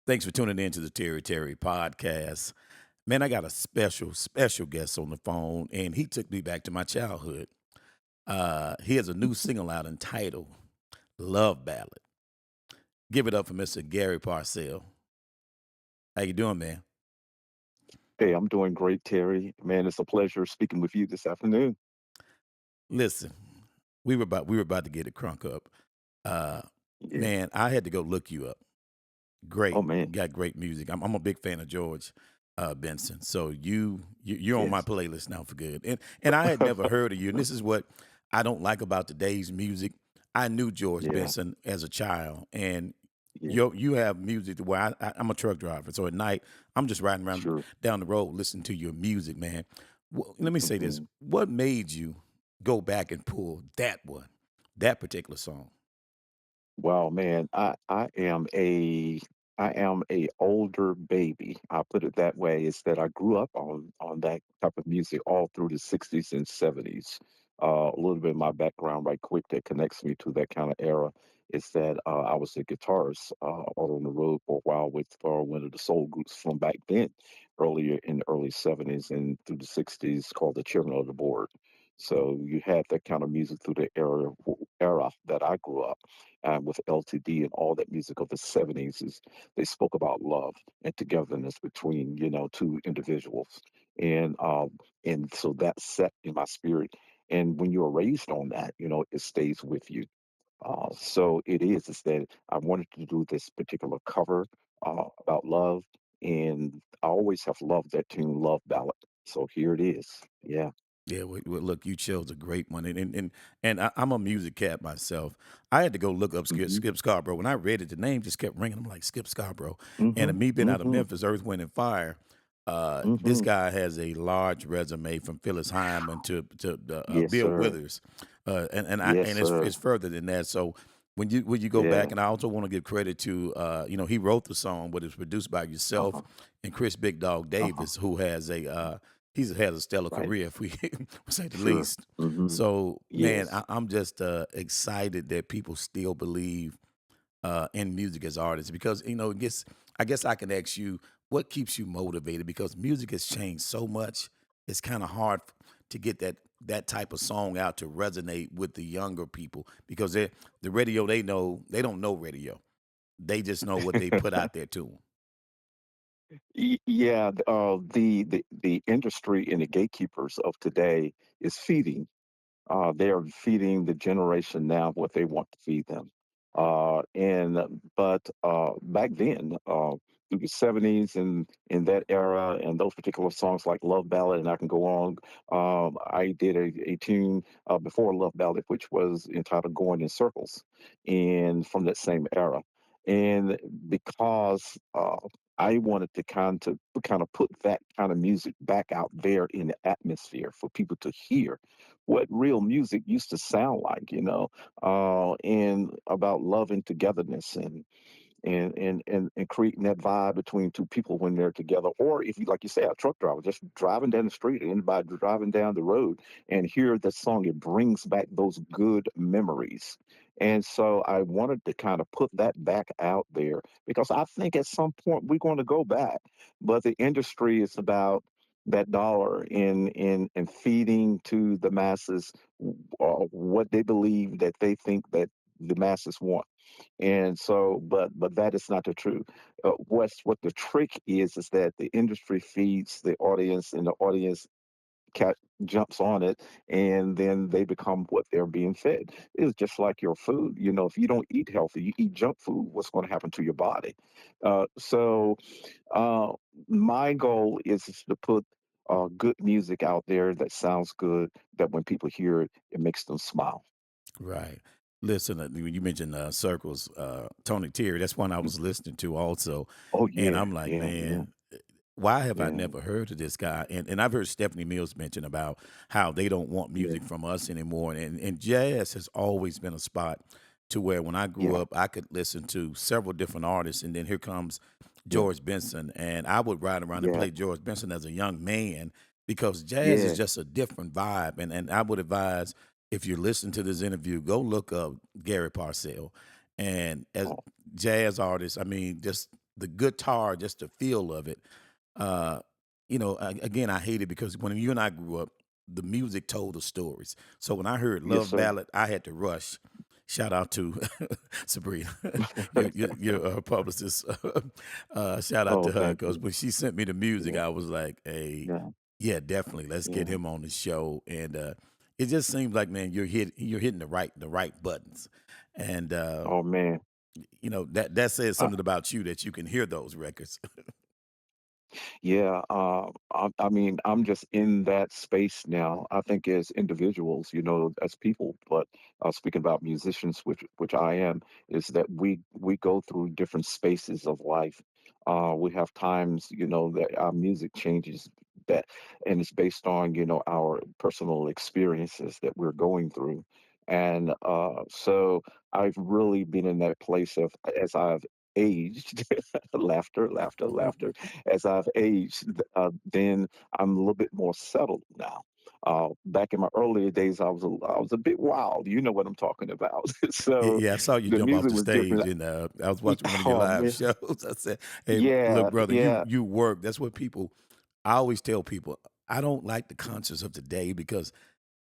Thanks for tuning in to the Terry podcast. Man, I got a special guest on the phone, and he took me back to my childhood. He has a new single out entitled Love Ballad. Give it up for Mr. Garry Percell. How you doing, man? Hey, I'm doing great, Terry. Man, it's a pleasure speaking with you this afternoon. Listen, we were about to get it crunk up. Uh, Yeah. man, I had to go look you up. Oh Great, man. you got great music. I'm a big fan of George Benson. So you're on my Yes. playlist now for good. And I had never heard of you. And this is what I don't like about today's music. I knew George Yeah. Benson as a child, and Yeah. you have music to where I'm a truck driver. So at night I'm just riding around Sure. down the road listening to your music, man. Let me say this: hmm what made you go back and pull that particular song? Wow, man. I am a older baby. I'll put it that way. Is that I grew up on that type of music all through the 60s and 70s. A little bit of my background right quick that connects me to that kind of era is that I was a guitarist out on the road for a while with one of the soul groups from back then, earlier in the early 70s and through the 60s called the Chairman of the Board. So you had that kind of music through the era that I grew up with LTD and all that music of the 70s is they spoke about love and togetherness between two individuals, and so that set in my spirit. And when you're raised on that, it stays with you. So is that I wanted to do this particular cover about love, and I always have loved that tune, Love Ballad. So here it is. Yeah. Yeah, well, look, you chose a great one, and I'm a music cat myself. I had to go look up hmm Skip Scarborough. When I read it, the name just kept ringing. I'm like Skip Scarborough, and hmm me being out of hmm Memphis, Earth, Wind and Fire. This hmm guy has a large resume from Phyllis Hyman to Yes, Bill sir. Withers, and Yes, sir. it's further than that. So when you go back, Yeah. and I also want to give credit to he wrote the song, but it's produced by yourself Uh-huh. and Chris Big Dog Uh-huh. Davis, who has a he's had a stellar Right. career, if we say the Sure. least. hmm So, man, Yes. I'm just excited that people still believe in music as artists because it gets. I guess I can ask you what keeps you motivated because music has changed so much. It's kind of hard to get that type of song out to resonate with the younger people because the radio they don't know radio. They just know what they put out there to them. Yeah, the industry and the gatekeepers of today is feeding. They are feeding the generation now what they want to feed them. And but Back then, through the 70s and in that era, and those particular songs like Love Ballad, and I can go on. I did a tune before Love Ballad, which was entitled "Going in Circles," and from that same era. And because I wanted to kind of put that kind of music back out there in the atmosphere for people to hear what real music used to sound like, and about love and togetherness and creating that vibe between two people when they're together. Or if you, like you say, a truck driver just driving down the street, or anybody driving down the road and hear the song, it brings back those good memories. And so I wanted to kind of put that back out there because I think at some point we're going to go back, but the industry is about that dollar in feeding to the masses what they believe that they think that the masses want. And so, but that is not the truth. What the trick is that the industry feeds the audience, and the audience cat jumps on it, and then they become what they're being fed. It's just like your food. If you don't eat healthy, you eat junk food. What's going to happen to your body? So, uh, my goal is to put good music out there that sounds good. That when people hear it, it makes them smile. Right. Listen, when you mentioned Circles, Tony Terry, that's one I was listening to also. Oh And yeah, I'm like, yeah, yeah, man, why have I yeah, never heard of this guy? And I've heard Stephanie Mills mention about how they don't want yeah, music from us anymore. And jazz has always been a spot to where when I grew yeah, up, I could listen to several different artists. And then here comes yeah, George Benson. And I would ride around and yeah, play George Benson as a young man because jazz is yeah. just a different vibe. And I would advise if you're listening to this interview, go look up Gary Parcell. And as Oh, jazz artists, I mean, just the guitar, just the feel of it. Uh, again, I hate it because when you and I grew up, the music told the stories. So when I heard Yes, Love sir. Ballad, I had to rush. Shout out to Sabrina, your publicist. Shout out Oh, to her thank because you. when she sent me the music, Yeah, I was like, "Hey, yeah, yeah, definitely, let's get yeah. him on the show." And it just seems like, man, you're hitting the right buttons, and Oh man. that says something about you that you can hear those records. Yeah, I mean, I'm just in that space now. I think as individuals, as people, but speaking about musicians, which I am, is that we go through different spaces of life. We have times, that our music changes that, and it's based on, our personal experiences that we're going through. And so I've really been in that place of as I've aged, laughter, laughter, laughter as I've aged, then I'm a little bit more settled now. Back in my earlier days, I was a bit wild. You know what I'm talking about. So Yeah, I saw you the jump off music the was different. stage, and I was watching one of your Oh live man, shows. I said, "Hey, look, yeah, brother, you yeah, you work." That's what people. I always tell people. I don't like the concerts of today because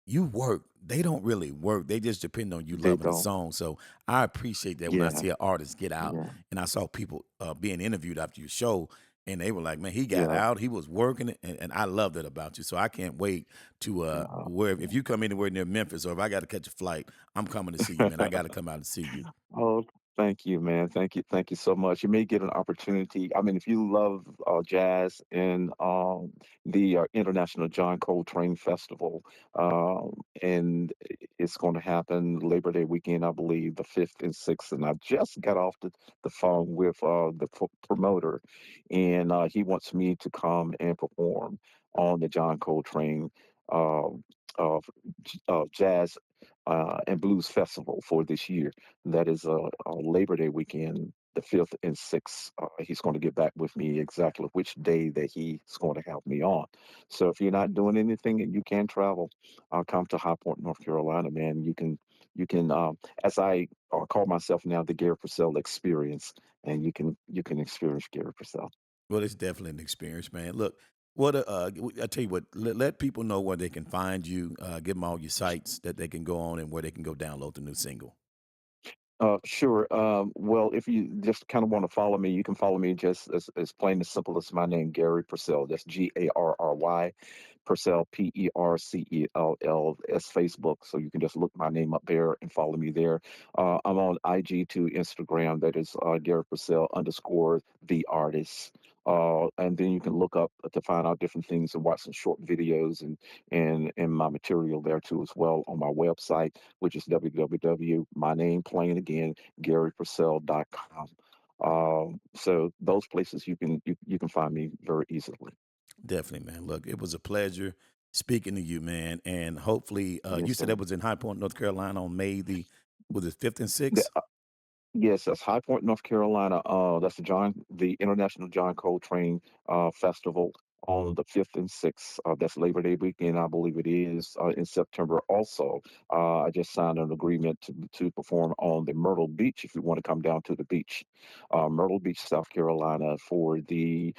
you work. They don't really work. They just depend on you they loving the don't. song. So I appreciate that when I Yeah, see an artist get out, yeah, and I saw people being interviewed after your show, and they were like, "Man, he got yeah, out. He was working it," and I love that about you. So I can't wait to where if yeah. you come anywhere near Memphis or if I got to catch a flight, I'm coming to see you, man. I got to come out and see you. Oh, thank you, man. Thank you so much. You may get an opportunity. I mean, if you love jazz and the International John Coltrane Festival, and it's going to happen Labor Day weekend, I believe, the 5th and 6th. And I just got off the phone with the promoter, and he wants me to come and perform on the John Coltrane uh, uh, Jazz and Blues Festival for this year. That is Labor Day weekend, the 5th and 6th. He's going to get back with me exactly which day that he's going to have me on. So if you're not doing anything and you can travel, come to High Point, North Carolina, man. You can, as I call myself now, the Garry Percell Experience, and you can experience Garry Percell. Well, it's definitely an experience, man. Look, I tell you what, let people know where they can find you. Give them all your sites that they can go on and where they can go download the new single. Sure. Well, if you just kind of want to follow me, you can follow me just as plain as simple as my name, Garry Purcell. That's Garry Purcell, Percell. That's Facebook. So you can just look my name up there and follow me there. I'm on IG to Instagram. That is Garry Purcell underscore the artist. And then you can look up to find out different things and watch some short videos and my material there too as well on my website, which is www. My name plain again, GaryPurcell.com. So those places you can find me very easily. Definitely, man. Look, it was a pleasure speaking to you, man. And hopefully, you Yes, said sir. that was in High Point, North Carolina on May the was it 5th and 6th? Yes, that's High Point, North Carolina. That's the International John Coltrane Festival on the 5th and 6th. That's Labor Day weekend, I believe it is, in September. Also, I just signed an agreement to perform on the Myrtle Beach if you want to come down to the beach, Myrtle Beach, South Carolina, for the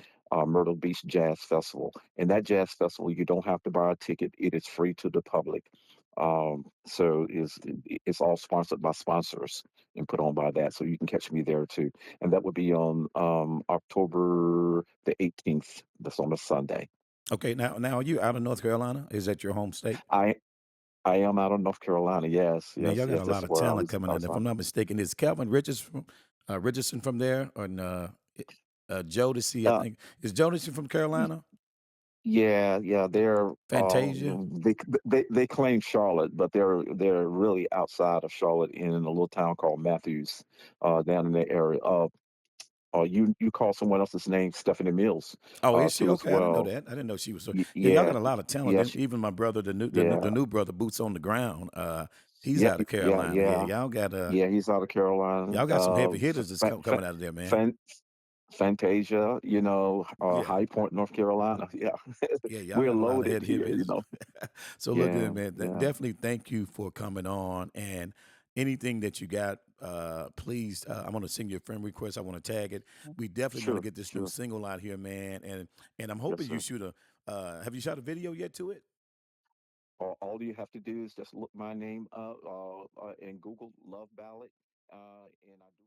Myrtle Beach Jazz Festival. And that jazz festival, you don't have to buy a ticket; it is free to the public. So it's all sponsored by sponsors and put on by that. So you can catch me there too. And that would be on October the 18th. That's on a Sunday. Okay, now are you out of North Carolina? Is that your home state? I I am out of North Carolina. Yes, Man, yes, y'all got yes. a lot That's of where I talent was. coming I out. was If on. I'm not mistaken, is Calvin Richardson from there, or Jodeci? I Uh, think is Jodeci from y- Carolina. yeah, yeah. They're Fantasia. they claim Charlotte, but they're really outside of Charlotte in a little town called Matthews, down in the area. You call someone else's name Stephanie Mills, Oh, is she too as okay? I didn't know well. that. I didn't know she was so. Yeah, y'all Yeah, got a lot of talent. yeah, And even my brother, the yeah, new brother, boots on the ground. He's yeah, out of yeah, Carolina. Yeah, yeah. Yeah, he's out of Carolina. y'all got some heavy hitters that's coming out of there, man. Fan Fantasia, Yeah, High Point, North Carolina. Yeah. yeah, y'all We're got a lot of loaded heavy here, hitters. So look, Yeah, man, yeah. definitely thank you for coming on, and anything that you got, please, I'm gonna send you a friend request. I want to tag it. We definitely want to Sure, get this new sure. single out here, man. And I'm Yes, hoping you sir. shoot a. Have you shot a video yet to it? All you have to do is just look my name up in Google, Love Ballad, and I do.